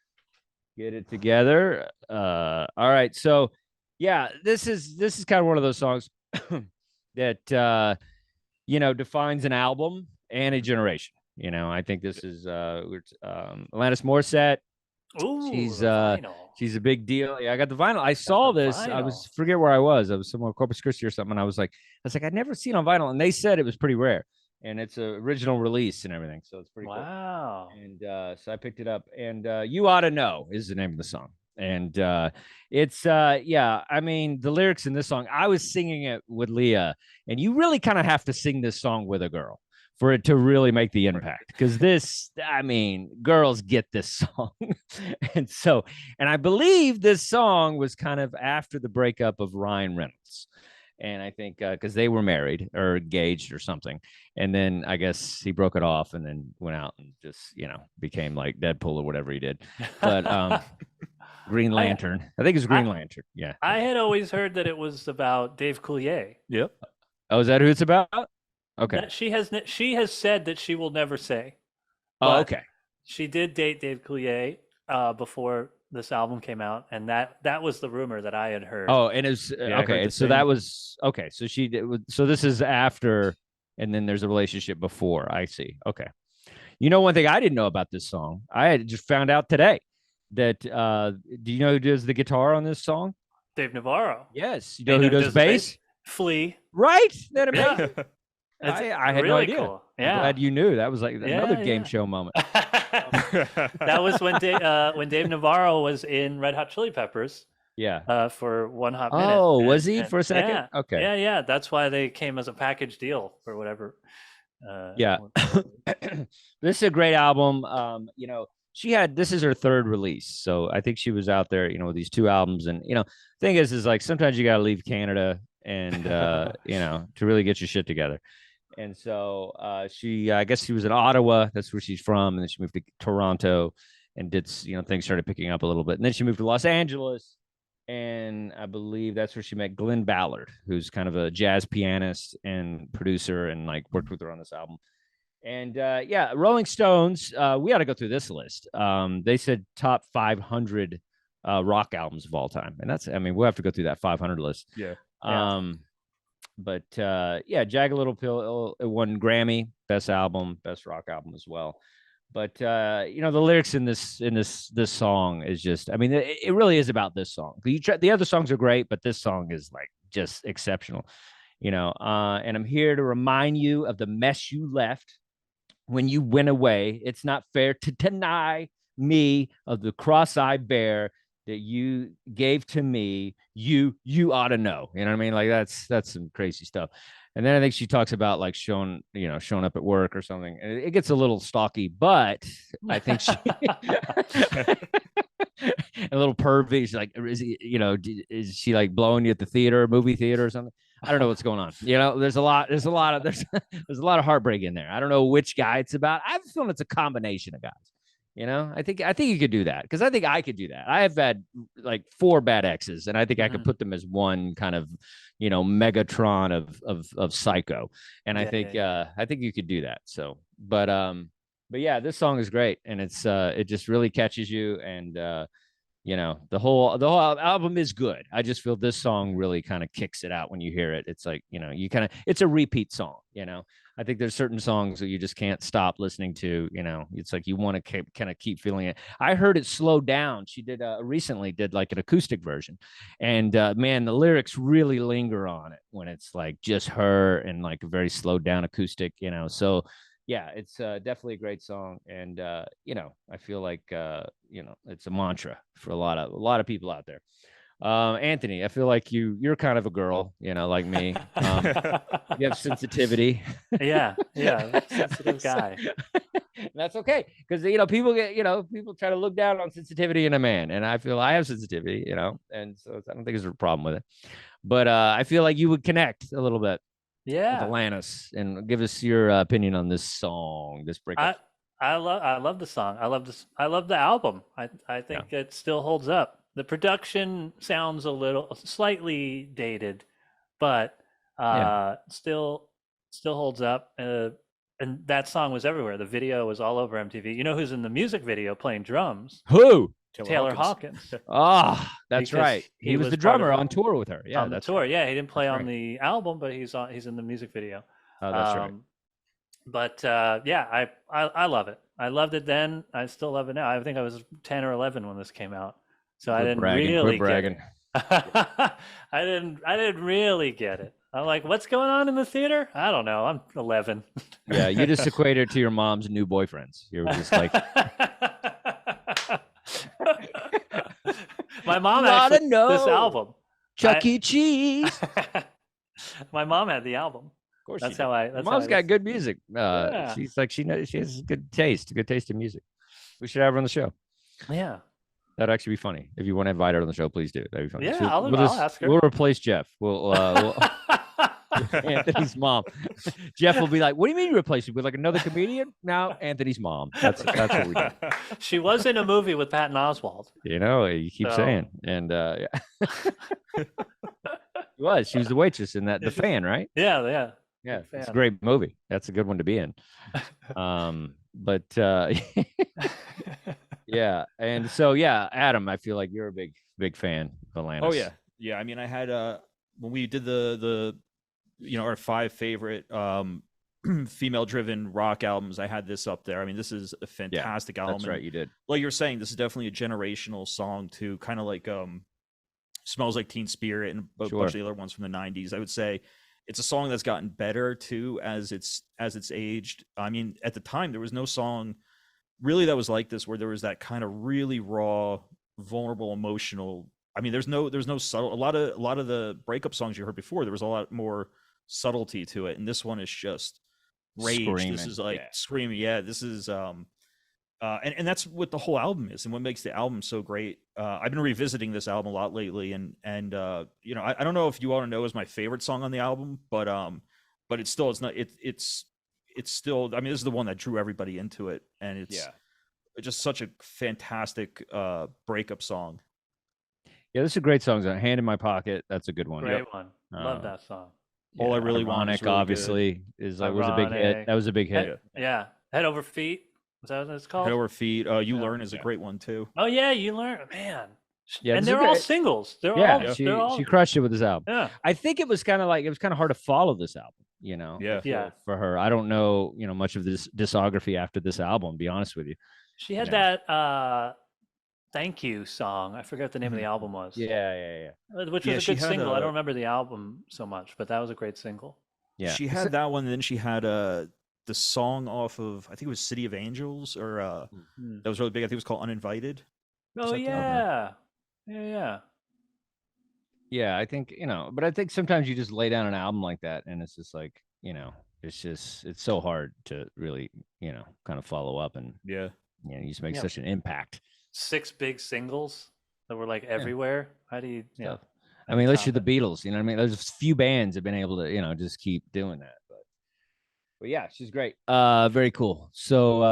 Get it together. All right. So yeah, this is kind of one of those songs that defines an album and a generation. You know, I think this is Alanis Morissette. Ooh, She's the vinyl. she's a big deal. Yeah, I got the vinyl. I saw this. I was forget where I was. I was somewhere Corpus Christi or something. And I was like, I'd never seen it on vinyl, and they said it was pretty rare, and it's an original release and everything, so it's pretty cool. Wow. And so I picked it up, and "You Ought to Know" is the name of the song, and it's I mean, the lyrics in this song. I was singing it with Leah, and you really kind of have to sing this song with a girl for it to really make the impact, because this, I mean, girls get this song. and I believe this song was kind of after the breakup of Ryan Reynolds. And I think because they were married or engaged or something. And then I guess he broke it off and then went out and just, became like Deadpool or whatever he did. But Green Lantern. I think it's Green Lantern. Yeah. I had always heard that it was about Dave Coulier. Yep. Oh, is that who it's about? Okay. That she has said that she will never say. Oh, okay. She did date Dave Coulier before this album came out, and that was the rumor that I had heard. Oh, and it's okay. And so that was okay. So she did. So this is after, and then there's a relationship before. I see. Okay. One thing I didn't know about this song, I had just found out today that do you know who does the guitar on this song? Dave Navarro. Yes. You know who does bass? Flea. Right. That amazing. I had really no idea. cool. Yeah. I'm glad you knew. That was like another game show moment. That was when Dave Navarro was in Red Hot Chili Peppers. Yeah. For one hot minute. Oh, was he for a second? Yeah. Okay. Yeah. That's why they came as a package deal or whatever. Yeah. This is a great album. This is her third release. So I think she was out there, with these two albums. And, thing is like sometimes you got to leave Canada and, to really get your shit together. And so I guess she was in Ottawa. That's where she's from. And then she moved to Toronto and did, things started picking up a little bit. And then she moved to Los Angeles. And I believe that's where she met Glenn Ballard, who's kind of a jazz pianist and producer and like worked with her on this album. And Rolling Stones, we ought to go through this list. They said top 500 rock albums of all time. And we'll have to go through that 500 list. Yeah. But Jagged Little Pill won Grammy, best album, best rock album as well. But the lyrics in this song is just, it really is about this song. The other songs are great, but this song is like just exceptional. And I'm here to remind you of the mess you left when you went away. It's not fair to deny me of the cross I bear that you gave to me. You ought to know. You know what I mean? Like that's some crazy stuff. And then I think she talks about like showing up at work or something. And it gets a little stalky, but I think she a little pervy. She's like, is she like blowing you at the movie theater or something? I don't know what's going on. There's a lot of heartbreak in there. I don't know which guy it's about. I have a feeling it's a combination of guys. I think you could do that, because I think I could do that. I have had like 4 bad exes, and I think I could put them as one kind of, Megatron of psycho. And I think you could do that. So, but yeah, this song is great, and it just really catches you, and the whole album is good. I just feel this song really kind of kicks it out when you hear it. It's like, it's a repeat song. I think there's certain songs that you just can't stop listening to. It's like you want to kind of keep feeling it. I heard it slowed down. She did recently did like an acoustic version, and man, the lyrics really linger on it when it's like just her and like a very slowed down acoustic. So yeah, it's definitely a great song, and you know, I feel like you know, it's a mantra for a lot of people out there. Anthony, I feel like you're kind of a girl, you know, like me. You have sensitivity. Yeah, sensitive guy. That's okay, because you know, people try to look down on sensitivity in a man, and I feel I have sensitivity, you know, and so I don't think there's a problem with it. But I feel like you would connect a little bit with Yeah, Alanis and give us your opinion on this song, this breakup. I love the song. I love the album. I think it still holds up. The production sounds a little slightly dated, but still holds up. And that song was everywhere. The video was all over MTV. You know who's in the music video playing drums? Who? Taylor Hawkins. Ah, that's Because right. He was the part of drummer on tour with her. Yeah, on the that's tour. right. Yeah, he didn't play That's on right. the album, but he's in the music video. Oh, that's right. But yeah, I love it. I loved it then. I still love it now. I think I was 10 or 11 when this came out, so I didn't really get it. I didn't really get it. I'm like, what's going on in the theater? I don't know. I'm 11. Yeah, you just equated to your mom's new boyfriends. You were just like, My mom Gotta actually know. this album. Chuck E. Cheese. My mom had the album. Of course, That's how I. Your mom's got good music. Yeah. She's like she has good taste in music. We should have her on the show. Yeah. That'd actually be funny. If you want to invite her on the show, please do. That'd be funny. Yeah, So I'll ask her. We'll replace Jeff. We'll Anthony's mom. Jeff will be like, "What do you mean you replace him with like another comedian?" Now Anthony's mom. That's what we do. She was in a movie with Patton Oswalt. You know, you keep saying, and yeah. She was the waitress in that, The Fan, right? Yeah. Yeah, Fan. it's a great movie. That's a good one to be in. But yeah, and so yeah, Adam, I feel like you're a big fan of Alanis. Oh yeah. I mean, I had when we did the our 5 favorite female-driven rock albums, I had this up there. I mean, this is a fantastic album. That's right, you did. Like you're saying, this is definitely a generational song too, kind of like Smells Like Teen Spirit and a bunch of the other ones from the 90s. I would say it's a song that's gotten better too as it's aged. I mean, at the time there was no song really that was like this, where there was that kind of really raw, vulnerable, emotional. I mean, there's no subtle. A lot of the breakup songs you heard before, there was a lot more subtlety to it, and this one is just rage. Screaming. This is like screaming. Yeah, this is and that's what the whole album is, and what makes the album so great. I've been revisiting this album a lot lately, and you know, I don't know if You Ought to Know is my favorite song on the album, but it's still I mean, this is the one that drew everybody into it, and it's just such a fantastic breakup song. Yeah, this is a great song. Hand in My Pocket, that's a good one. Great one. Love that song. All I Really Want Is Ironic, really obviously, was a big hit. That was a big hit. Yeah. Head Over Feet. Was that what it's called? Head Over Feet. You Learn is a great one too. Oh yeah, You Learn, man. Yeah, and they're all singles. She crushed it with this album. Yeah. I think it was kind of hard to follow this album, you know. Yeah. For her, I don't know, you know, much of this discography after this album. To be honest with you, she had that Thank You song. I forget what the name of the album was. Yeah. Which was a good single. I don't remember the album so much, but that was a great single. Yeah, she had that one, and then she had the song off of, I think it was City of Angels, or that was really big. I think it was called Uninvited. Oh yeah. Yeah, I think, you know, but I think sometimes you just lay down an album like that, and it's just like, you know, it's so hard to really, you know, kind of follow up, and you know, you just make such an impact. 6 big singles that were like everywhere. How do you? Yeah. I mean, unless you're the Beatles, you know what I mean? There's a few bands have been able to, you know, just keep doing that. But yeah, she's great. Very cool. So,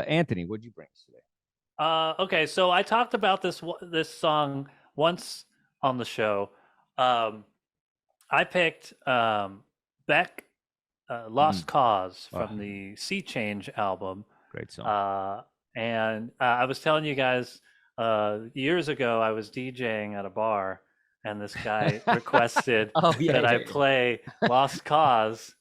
Anthony, what'd you bring us today? Okay, so I talked about this song once on the show. I picked Beck, Lost Cause from the Sea Change album. Great song. And I was telling you guys years ago, I was DJing at a bar, and this guy requested that I play Lost Cause.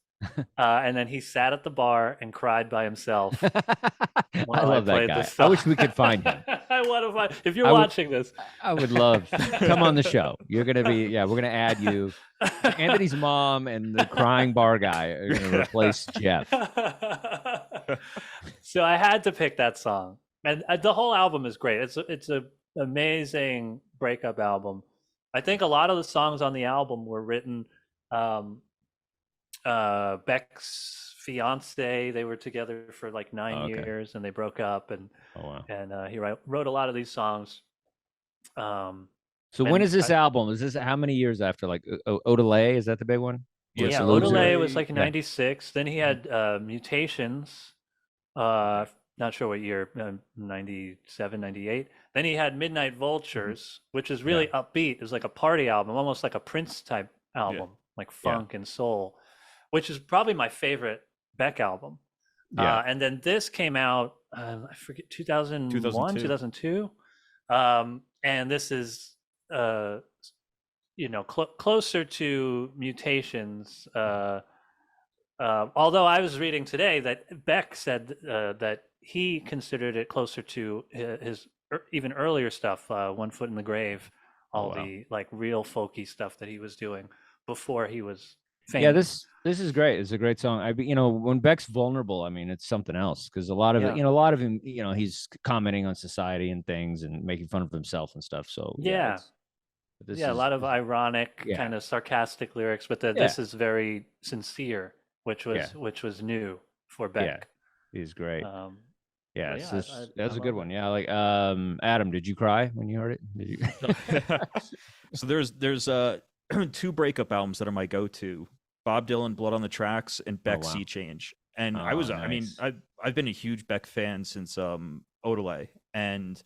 And then he sat at the bar and cried by himself. I love that guy. I wish we could find him. I want to find. If you're watching this, I would love. Come on the show. You're gonna be. Yeah, we're gonna add you. Anthony's mom and the crying bar guy are gonna replace Jeff. So I had to pick that song, and the whole album is great. It's a amazing breakup album. I think a lot of the songs on the album were written. Beck's fiance, they were together for like 9 years, and they broke up, and he wrote a lot of these songs. So when is this album? Is this how many years after? Like Odelay, is that the big one? Yeah, Odelay was like 96. Then he had Mutations. Not sure what year, 97, 98. Then he had Midnight Vultures, which is really upbeat. It was like a party album, almost like a Prince type album, like funk and soul, which is probably my favorite Beck album. And then this came out, I forget, 2001, 2002. And this is, closer to Mutations. Although I was reading today that Beck said that he considered it closer to his even earlier stuff, One Foot in the Grave, the like real folky stuff that he was doing before he was famous. Yeah, this is great. It's a great song. When Beck's vulnerable, I mean, it's something else, because a lot of it, a lot of him, he's commenting on society and things and making fun of himself and stuff. So a lot of ironic, kind of sarcastic lyrics, but this is very sincere, which was new for Beck. Yeah, he's great. That's a good one. Yeah, like Adam, did you cry when you heard it? Did you? So there's two breakup albums that are my go-to: Bob Dylan, Blood on the Tracks, and Beck, Sea Change. And I've been a huge Beck fan since Odelay, and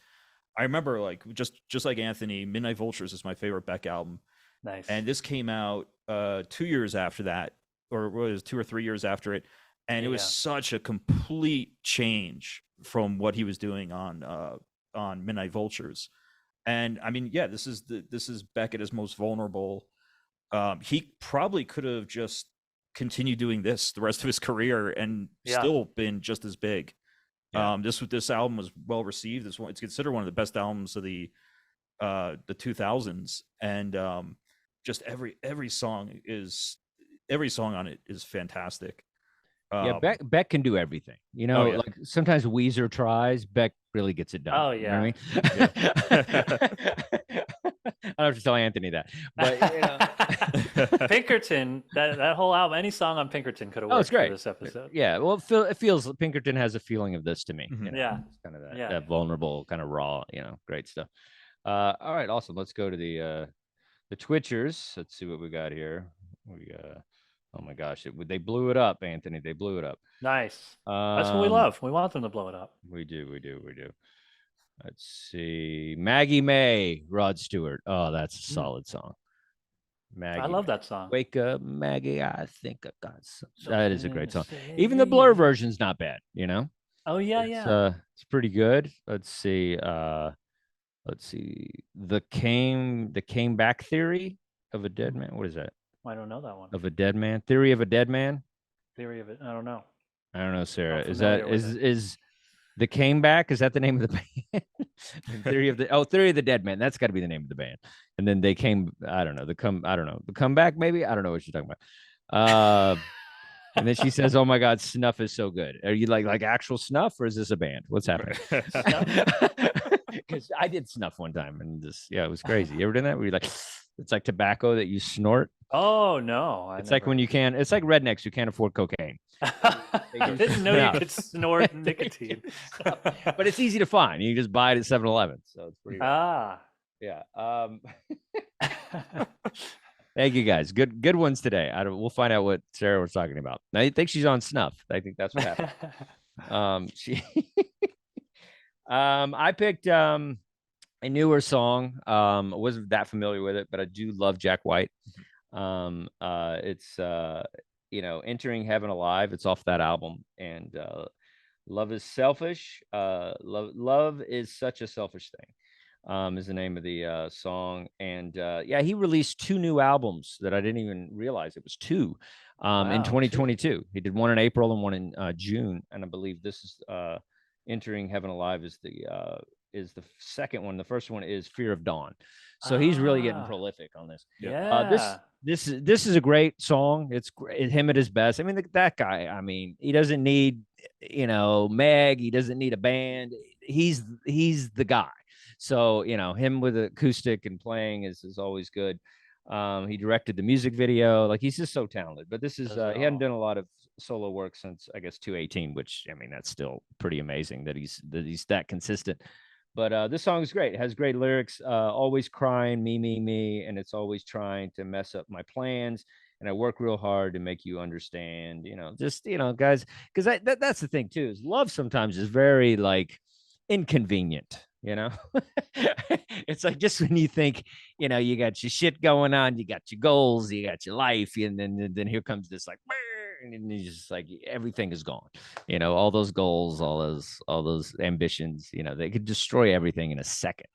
I remember, like, just like Anthony, Midnight Vultures is my favorite Beck album. Nice. And this came out 2 years after that, or was 2 or 3 years after it, and it was such a complete change from what he was doing on Midnight Vultures. And I mean, this is Beck at his most vulnerable. He probably could have just continued doing this the rest of his career and still been just as big. This album was well received. It's considered one of the best albums of the 2000s, and just every song on it is fantastic. Beck can do everything. Like sometimes Weezer tries, Beck really gets it done. Oh yeah, you know what I mean? I don't have to tell Anthony that, but Pinkerton, that whole album, any song on Pinkerton could have worked for this episode. Yeah, well, it feels Pinkerton has a feeling of this to me. Yeah, it's kind of that vulnerable, kind of raw, great stuff. All right, awesome. Let's go to the Twitchers. Let's see what we got here. Oh my gosh, they blew it up, Anthony. They blew it up. Nice. That's what we love. We want them to blow it up. We do. Let's see. Maggie May, Rod Stewart. Oh, that's a solid song. Maggie, I love that song. Wake up, Maggie. I think I got some. That is a great song. Even the Blur version's not bad, Oh yeah, it's pretty good. Let's see. The came back theory of a dead man. What is that? I don't know that one. Of a dead man. Theory of a dead man. Theory of it. I don't know. Sarah. Is the Came Back? Is that the name of the band? Theory of the Dead Man. That's got to be the name of the band. And then they came. I don't know. The comeback. Maybe I don't know what you're talking about. And then she says, "Oh my God, Snuff is so good." Are you like actual Snuff, or is this a band? What's happening? Because I did Snuff one time, and it was crazy. You ever done that? Where you like, it's like tobacco that you snort. Oh no! It's like when you can. It's like rednecks who can't afford cocaine. I didn't know you could snort nicotine. But it's easy to find. You can just buy it at 7-Eleven. So it's pretty. Yeah. Thank you guys. Good ones today. We'll find out what Sarah was talking about. I think she's on Snuff. I think that's what happened. I picked a newer song. I wasn't that familiar with it, but I do love Jack White. It's Entering Heaven Alive. It's off that album, and Love is Selfish. Love is such a selfish thing. Is the name of the song, and he released 2 new albums that I didn't even realize it was 2 in 2022. He did one in April and one in June, and I believe this is Entering Heaven Alive is the second one. The first one is Fear of Dawn. So he's really getting prolific on this. This is a great song. It's great. Him at his best. I mean, that guy. I mean, he doesn't need Meg. He doesn't need a band. He's the guy. So, him with acoustic and playing is always good. He directed the music video. Like, he's just so talented. But this is he hadn't done a lot of solo work since, I guess, 2018, which, I mean, that's still pretty amazing that he's that consistent. But this song is great. It has great lyrics. Always crying, me, and it's always trying to mess up my plans. And I work real hard to make you understand. Guys, because that's the thing too. Is love sometimes is very like inconvenient. It's like just when you think, you got your shit going on, you got your goals, you got your life, and then here comes this like, and you're just like everything is gone. All those goals, all those ambitions, they could destroy everything in a second.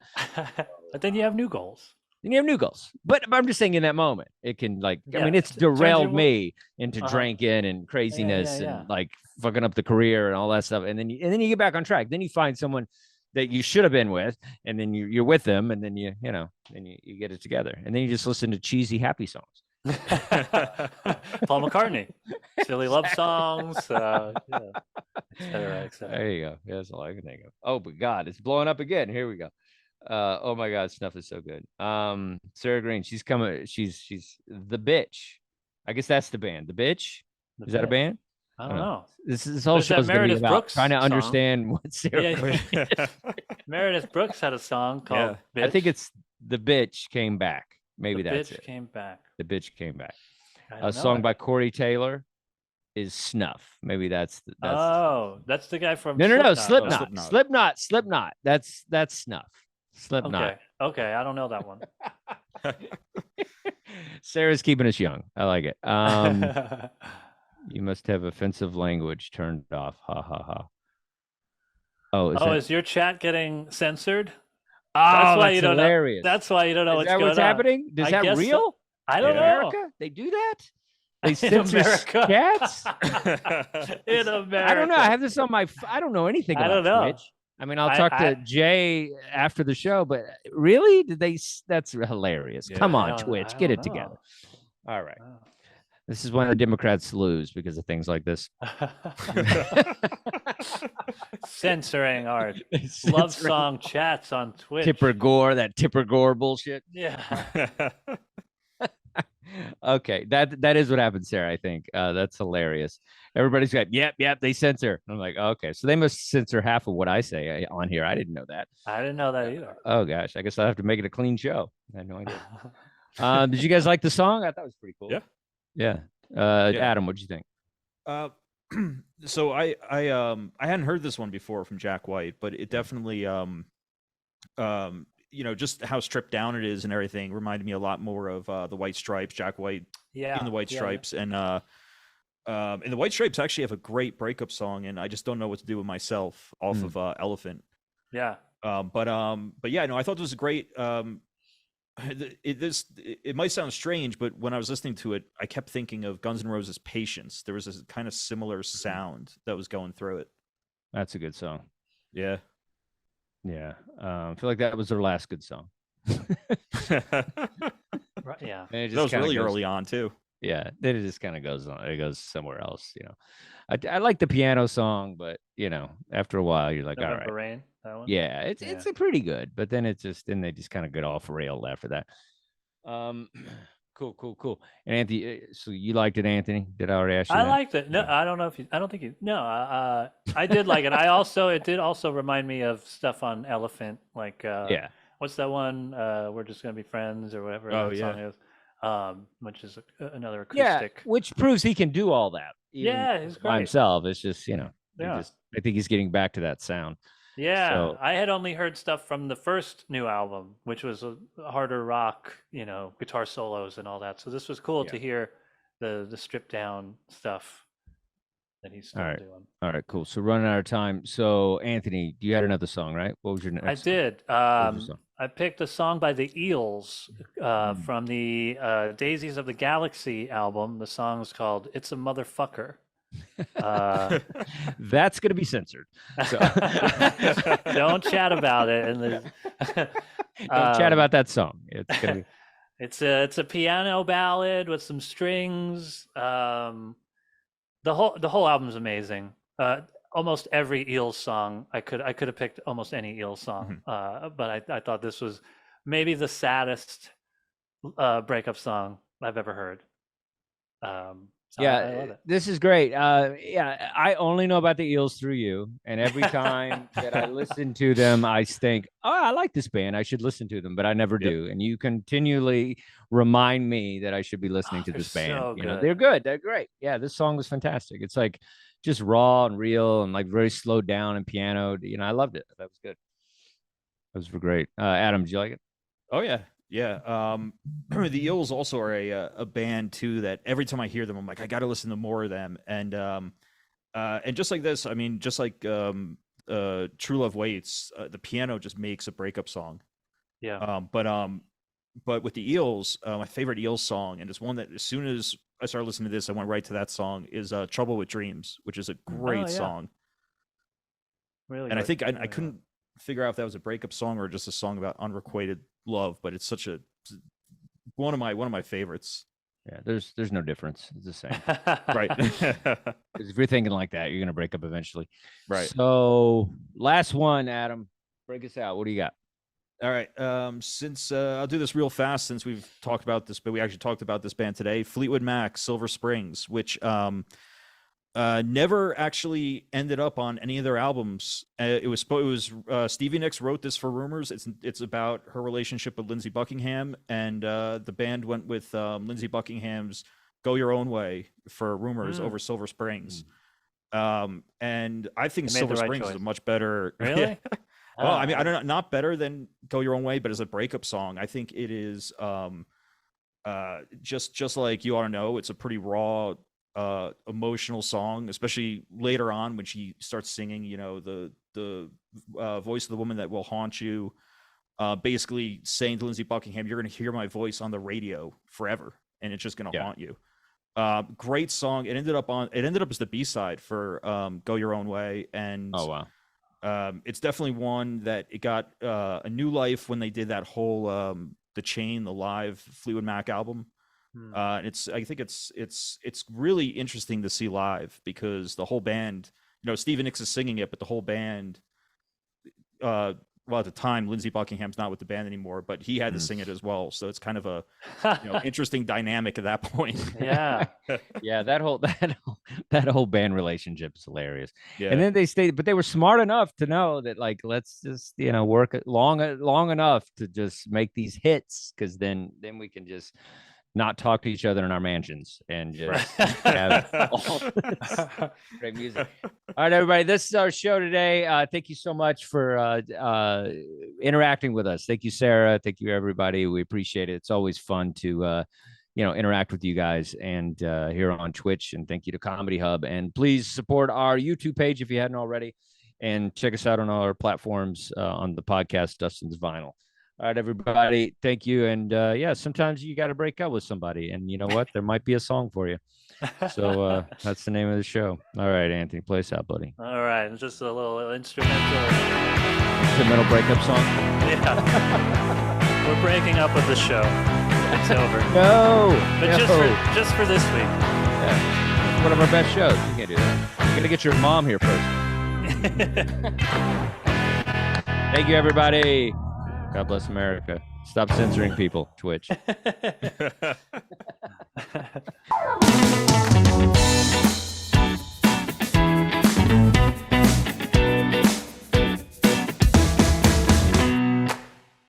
But then you have new goals. Then you have new goals. But I'm just saying in that moment, it can I mean, it's turns derailed you- me into drinking and craziness and like fucking up the career and all that stuff. And then you get back on track. Then you find someone that you should have been with, and then you're with them, and then you get it together. And then you just listen to cheesy, happy songs. Paul McCartney, silly love songs, et cetera, et cetera. There you go. Yeah, that's all I can think of. Oh, but God, it's blowing up again. Here we go. Oh my God, Snuff is so good. Sarah Green, she's coming. She's the bitch. I guess that's the band. The bitch. Is that a band? I don't know. This whole There's that show is going to be Meredith about Brooks trying to song. understand what Sarah Green. Meredith Brooks had a song called Bitch. I think it's The Bitch Came Back. Maybe The that's Bitch it. Came Back. The Bitch Came Back. I A don't know song it. by Corey Taylor is Snuff. Maybe that's that's the guy from no, Slipknot. Slipknot. That's Snuff. Slipknot. Okay, I don't know that one. Sarah's keeping us young. I like it. You must have offensive language turned off. Ha ha ha. Oh, is your chat getting censored? that's why you don't know. hilarious. That's why you don't know Is what's that going what's on. happening? Is I that guess so. real? I don't In know. America, they do that. They In censor America. cats. In America. I don't know. I have this on my. I don't know anything I about don't know. Twitch. I mean, I'll talk to Jay after the show, but really, did they? That's hilarious. Yeah. Come I on, don't- Twitch, I get don't it together. know. All right. This is when the Democrats lose because of things like this. Censoring our love song chats on Twitch. Tipper Gore bullshit. Yeah. Okay, that is what happened, Sarah. I think that's hilarious. Everybody's got yep, they censor. I'm like, okay, so they must censor half of what I say on here. I didn't know that. I didn't know that either. Oh gosh, I guess I'll have to make it a clean show. I had no idea. Did you guys like the song? I thought it was pretty cool. Yeah. Adam, what'd you think? So I hadn't heard this one before from Jack White, but it definitely just how stripped down it is and everything reminded me a lot more of the White Stripes. Jack White in the White Stripes, and the White Stripes actually have a great breakup song, and I just don't know what to do with myself off of Elephant. Yeah. But yeah, no, I thought this was a great. It might sound strange, but when I was listening to it, I kept thinking of Guns N' Roses' "Patience." There was a kind of similar sound that was going through it. That's a good song. Yeah. Yeah. I feel like that was their last good song. Right, yeah. And it just That was kinda really goes- early on too. Yeah, then it just kind of goes on. It goes somewhere else. I like the piano song, but after a while, you're like, all November right. Rain, that one? Yeah, it's a pretty good, but then they just kind of get off rail after that. Cool. And Anthony, so you liked it, Anthony? Did I already ask you? I that? liked it. No, I don't know if I don't think you. No, I did like it. It did also remind me of stuff on Elephant, like Yeah. what's that one? We're just gonna be friends or whatever Oh, that yeah. song is. Which is another Yeah, acoustic. which proves he can do all that. even Yeah, he's by great. himself. It's just Yeah. I think he's getting back to that sound. Yeah, So- I had only heard stuff from the first new album, which was a harder rock, guitar solos and all that. So this was cool to hear the stripped down stuff that he's still All right. doing. All right, cool. So running out of time. So Anthony, you had another song, right? What was your next? I did. was your song? I picked a song by the Eels from the Daisies of the Galaxy album. The song's called "It's a Motherfucker." That's gonna be censored. So Don't chat about it. And don't chat about that song. It's gonna be it's a piano ballad with some strings. The whole album's amazing. almost every Eels song. I could have picked almost any Eels song, but I thought this was maybe the saddest breakup song I've ever heard. So I love it. This is great. I only know about the Eels through you, and every time that I listen to them, I think, oh, I like this band, I should listen to them, but I never do. And you continually remind me that I should be listening to this band. So You know, good. they're good, they're great. Yeah, this song was fantastic. It's like just raw and real and like very slowed down and pianoed. You know, I loved it. That was good. Those were great. Adam, did you like it? Oh yeah. Yeah. The Eels also are a band too that every time I hear them, I'm like, I got to listen to more of them. And just like this, I mean, just like True Love Waits, the piano just makes a breakup song. Yeah. But with the Eels, my favorite Eels song, and it's one that as soon as I started listening to this, I went right to that song, is Trouble with Dreams, which is a great song. Really. And good. I think I couldn't figure out if that was a breakup song or just a song about unrequited love, but it's such a one of my favorites. Yeah, there's no difference. It's the same. Right. 'Cause if you're thinking like that, you're gonna break up eventually. Right. So last one, Adam, break us out. What do you got? All right. Since I'll do this real fast, since we've talked about this, but we actually talked about this band today, Fleetwood Mac, Silver Springs, which never actually ended up on any of their albums. It was Stevie Nicks wrote this for Rumors. It's about her relationship with Lindsey Buckingham, and the band went with Lindsey Buckingham's "Go Your Own Way" for Rumors over Silver Springs. And I think Silver Springs is a much better. Really? Well, I mean, I don't know, not better than "Go Your Own Way," but as a breakup song, I think it is just like You Ought to Know. It's a pretty raw, emotional song, especially later on when she starts singing, you know, the voice of the woman that will haunt you, basically saying to Lindsey Buckingham, you're going to hear my voice on the radio forever, and it's just going to haunt you. Great song. It ended up as the B-side for Go Your Own Way, and Oh wow. it's definitely one that it got a new life when they did that whole the live Fleetwood Mac album. I think it's really interesting to see live, because the whole band, you know, Stevie Nicks is singing it, but the whole band, well, at the time, Lindsey Buckingham's not with the band anymore, but he had to sing it as well. So it's kind of a interesting dynamic at that point. Yeah. Yeah, that whole band relationship is hilarious. Yeah. And then they stayed, but they were smart enough to know that, like, let's just work it long enough to just make these hits, because then we can just not talk to each other in our mansions and just have all great music. All right, everybody, this is our show today. Thank you so much for interacting with us. Thank you, Sarah. Thank you, everybody. We appreciate it. It's always fun to interact with you guys and here on Twitch. And thank you to ComedyHub. And please support our YouTube page if you hadn't already, and check us out on all our platforms on the podcast Dustin's Vinyl. All right, everybody. Thank you. And sometimes you got to break up with somebody, and you know what? There might be a song for you. So that's the name of the show. All right, Anthony, play us out, buddy. All right, just a little instrumental breakup song. Yeah. We're breaking up with the show. It's over. No. But just for this week. Yeah. It's one of our best shows. You can't do that. You got to get your mom here first. Thank you, everybody. God bless America. Stop censoring people, Twitch.